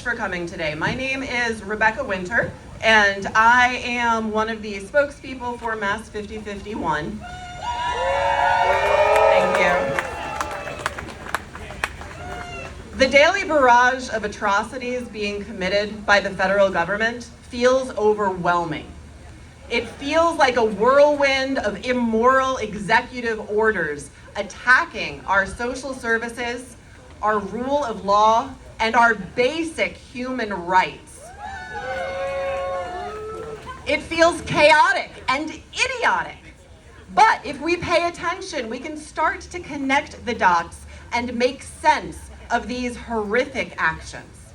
for coming today. My name is Rebecca Winter, and I am one of the spokespeople for Mass 5051. Thank you. The daily barrage of atrocities being committed by the federal government feels overwhelming. It feels like a whirlwind of immoral executive orders attacking our social services, our rule of law, and our basic human rights. It feels chaotic and idiotic. But if we pay attention, we can start to connect the dots and make sense of these horrific actions.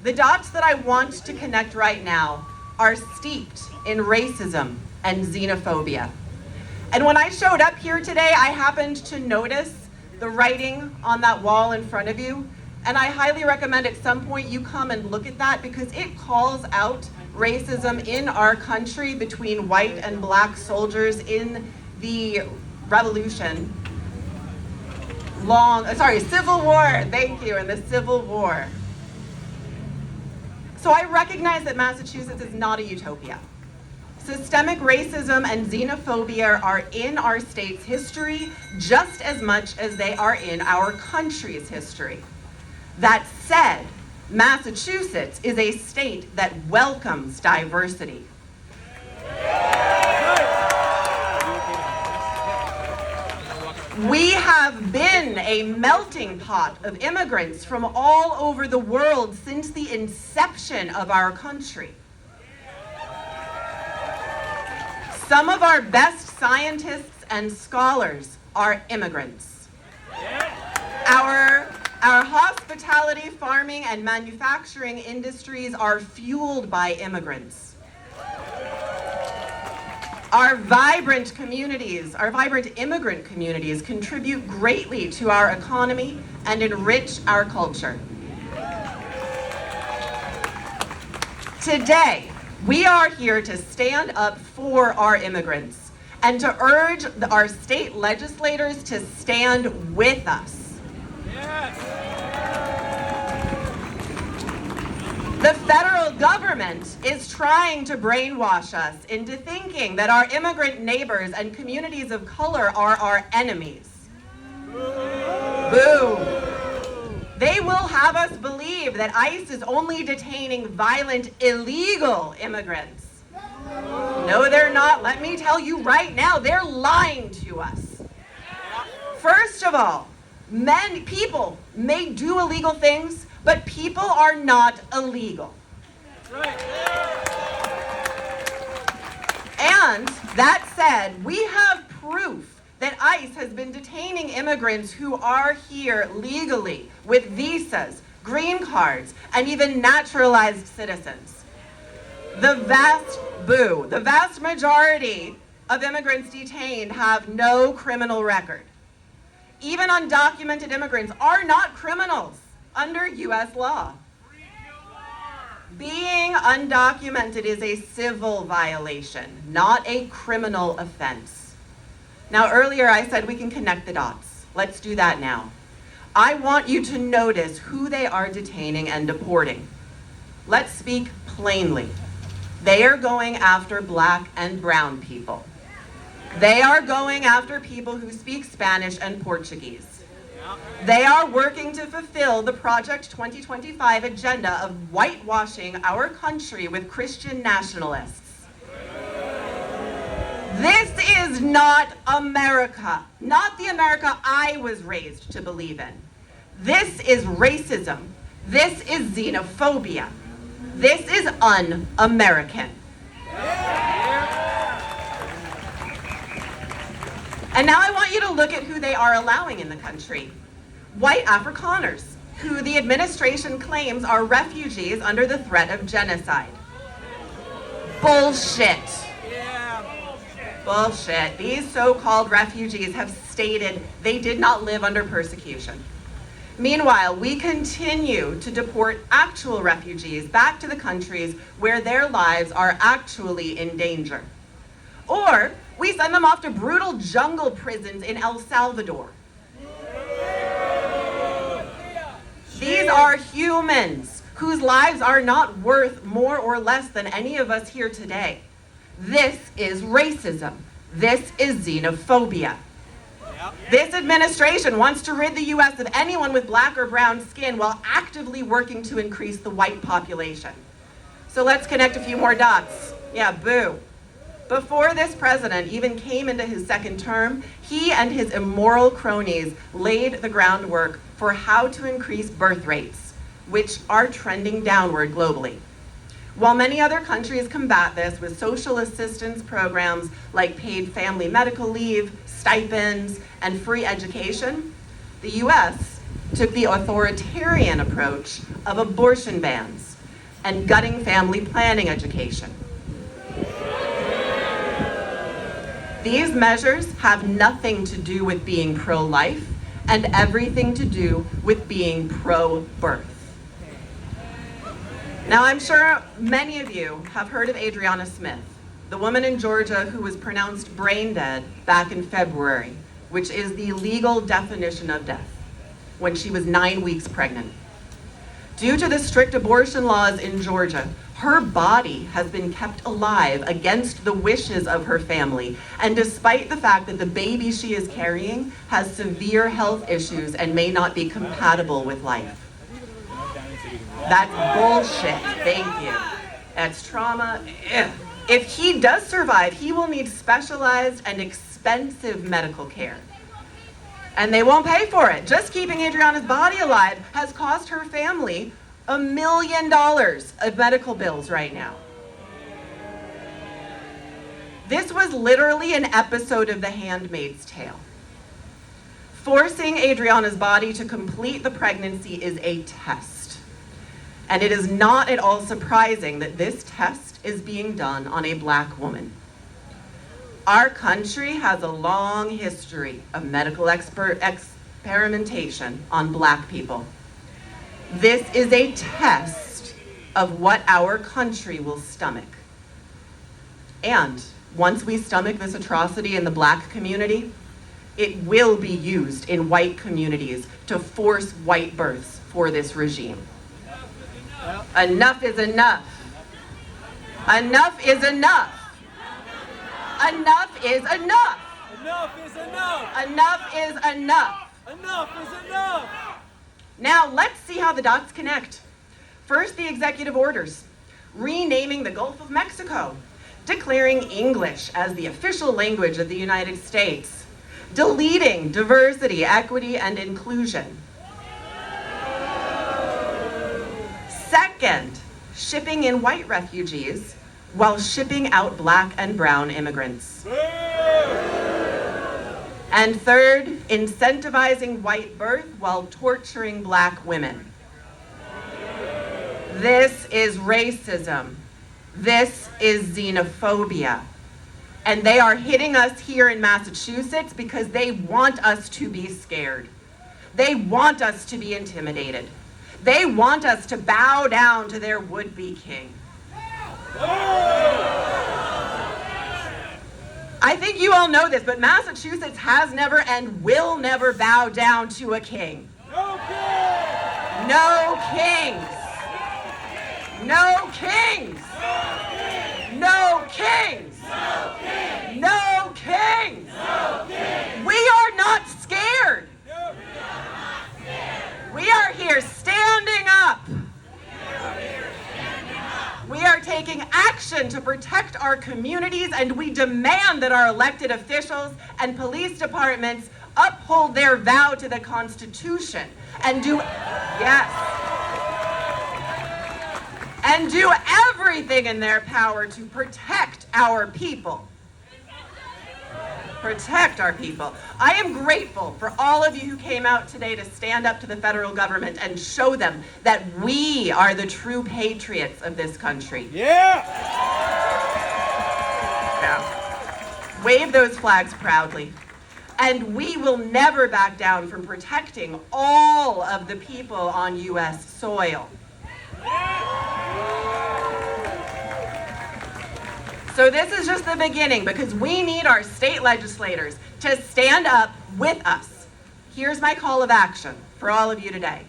The dots that I want to connect right now are steeped in racism and xenophobia. And when I showed up here today, I happened to notice the writing on that wall in front of you, and I highly recommend at some point you come and look at that because it calls out racism in our country between white and black soldiers in the revolution. Civil War, thank you, in the Civil War. So I recognize that Massachusetts is not a utopia. Systemic racism and xenophobia are in our state's history just as much as they are in our country's history. That said, Massachusetts is a state that welcomes diversity. We have been a melting pot of immigrants from all over the world since the inception of our country. Some of our best scientists and scholars are immigrants. Our hospitality, farming, and manufacturing industries are fueled by immigrants. Our vibrant immigrant communities contribute greatly to our economy and enrich our culture. Today, we are here to stand up for our immigrants and to urge our state legislators to stand with us. Yes. The federal government is trying to brainwash us into thinking that our immigrant neighbors and communities of color are our enemies. Boo! They will have us believe that ICE is only detaining violent, illegal immigrants. No, they're not. Let me tell you right now, they're lying to us. First of all, people may do illegal things, but people are not illegal. And that said, we have proof that ICE has been detaining immigrants who are here legally with visas, green cards, and even naturalized citizens. The vast majority of immigrants detained have no criminal record. Even undocumented immigrants are not criminals under U.S. law. Being undocumented is a civil violation, not a criminal offense. Now, earlier I said we can connect the dots. Let's do that now. I want you to notice who they are detaining and deporting. Let's speak plainly. They are going after black and brown people. They are going after people who speak Spanish and Portuguese. They are working to fulfill the Project 2025 agenda of whitewashing our country with Christian nationalists. This is not America, not the America I was raised to believe in. This is racism. This is xenophobia. This is un-American. And now I want you to look at who they are allowing in the country. White Afrikaners, who the administration claims are refugees under the threat of genocide. Bullshit. Bullshit. These so-called refugees have stated they did not live under persecution. Meanwhile, we continue to deport actual refugees back to the countries where their lives are actually in danger. Or we send them off to brutal jungle prisons in El Salvador. These are humans whose lives are not worth more or less than any of us here today. This is racism. This is xenophobia. This administration wants to rid the U.S. of anyone with black or brown skin while actively working to increase the white population. So let's connect a few more dots. Yeah, boo. Before this president even came into his second term, he and his immoral cronies laid the groundwork for how to increase birth rates, which are trending downward globally. While many other countries combat this with social assistance programs like paid family medical leave, stipends, and free education, the US took the authoritarian approach of abortion bans and gutting family planning education. These measures have nothing to do with being pro-life and everything to do with being pro-birth. Now, I'm sure many of you have heard of Adriana Smith, the woman in Georgia who was pronounced brain dead back in February, which is the legal definition of death, when she was 9 weeks pregnant. Due to the strict abortion laws in Georgia, her body has been kept alive against the wishes of her family, and despite the fact that the baby she is carrying has severe health issues and may not be compatible with life. That's bullshit. Thank you. That's trauma. If he does survive, he will need specialized and expensive medical care. And they won't pay for it. Just keeping Adriana's body alive has cost her family $1 million of medical bills right now. This was literally an episode of The Handmaid's Tale. Forcing Adriana's body to complete the pregnancy is a test. And it is not at all surprising that this test is being done on a black woman. Our country has a long history of medical experimentation on black people. This is a test of what our country will stomach. And once we stomach this atrocity in the black community, it will be used in white communities to force white births for this regime. Enough is enough. Enough is enough. Enough is enough. Enough is enough. Enough is enough. Enough is enough. Now let's see how the dots connect. First, the executive orders, renaming the Gulf of Mexico, declaring English as the official language of the United States, deleting diversity, equity, and inclusion. Second, shipping in white refugees while shipping out black and brown immigrants. And third, incentivizing white birth while torturing black women. This is racism. This is xenophobia. And they are hitting us here in Massachusetts because they want us to be scared. They want us to be intimidated. They want us to bow down to their would-be king. I think you all know this, but Massachusetts has never and will never bow down to a king. No kings! No kings! No kings! No kings! We are not scared! We are here standing up. We are taking action to protect our communities, and we demand that our elected officials and police departments uphold their vow to the Constitution and do everything in their power to protect our people. Protect our people. I am grateful for all of you who came out today to stand up to the federal government and show them that we are the true patriots of this country. Yeah. Wave those flags proudly. And we will never back down from protecting all of the people on U.S. soil. So this is just the beginning, because we need our state legislators to stand up with us. Here's my call of action for all of you today.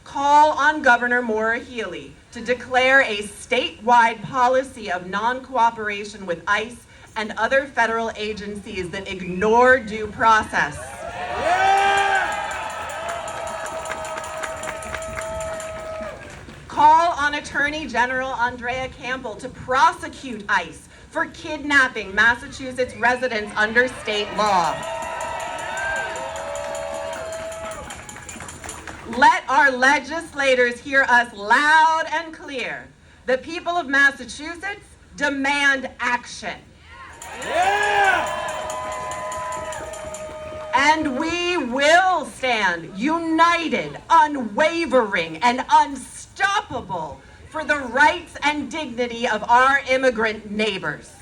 call on Governor Maura Healey to declare a statewide policy of non-cooperation with ICE and other federal agencies that ignore due process. Call on Attorney General Andrea Campbell to prosecute ICE for kidnapping Massachusetts residents under state law. Let our legislators hear us loud and clear. The people of Massachusetts demand action. And we will stand united, unwavering, and unstoppable for the rights and dignity of our immigrant neighbors.